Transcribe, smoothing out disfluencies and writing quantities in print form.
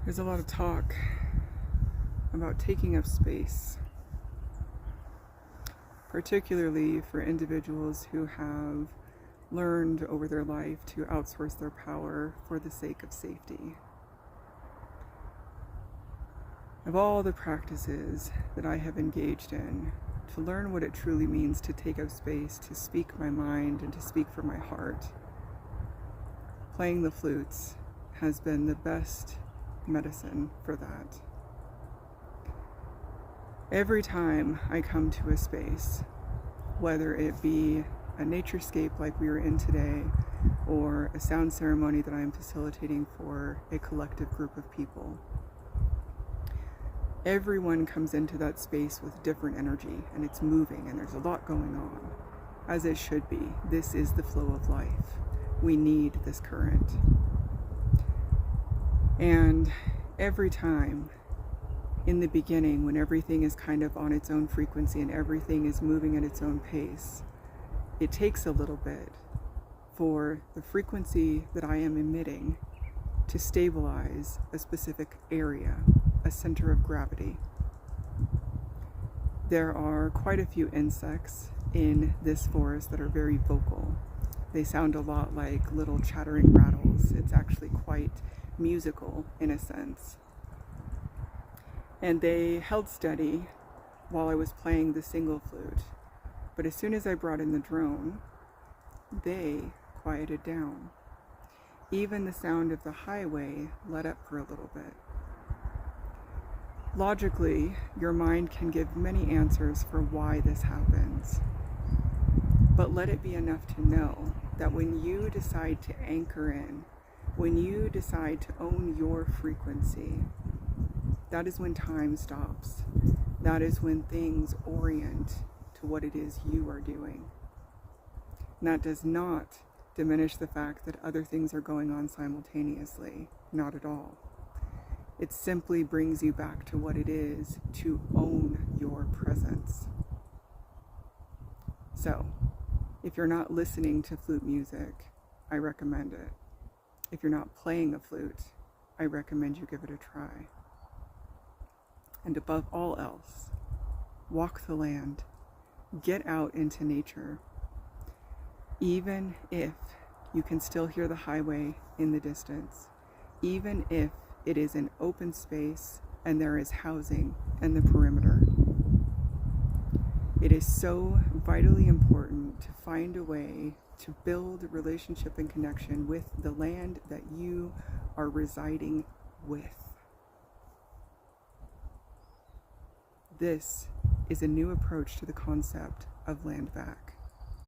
There's a lot of talk about taking up space, particularly for individuals who have learned over their life to outsource their power for the sake of safety. Of all the practices that I have engaged in to learn what it truly means to take up space, to speak my mind, and to speak from my heart, playing the flutes has been the best medicine for that. Every time I come to a space, whether it be a naturescape like we were in today, or a sound ceremony that I am facilitating for a collective group of people, everyone comes into that space with different energy, and it's moving, and there's a lot going on, as it should be. This is the flow of life. We need this current. And every time, in the beginning, when everything is kind of on its own frequency and everything is moving at its own pace, it takes a little bit for the frequency that I am emitting to stabilize a specific area, a center of gravity. There are quite a few insects in this forest that are very vocal. They sound a lot like little chattering rattles. It's actually quite musical in a sense. And they held steady while I was playing the single flute. But as soon as I brought in the drone, they quieted down. Even the sound of the highway let up for a little bit. Logically, your mind can give many answers for why this happens. But let it be enough to know that when you decide to anchor in, when you decide to own your frequency, that is when time stops. That is when things orient to what it is you are doing. And that does not diminish the fact that other things are going on simultaneously. Not at all. It simply brings you back to what it is to own your presence. So, if you're not listening to flute music, I recommend it. If you're not playing a flute, I recommend you give it a try. And above all else, walk the land. Get out into nature. Even if you can still hear the highway in the distance, even if it is an open space and there is housing in the perimeter, it is so vitally important to find a way to build relationship and connection with the land that you are residing with. This is a new approach to the concept of land back.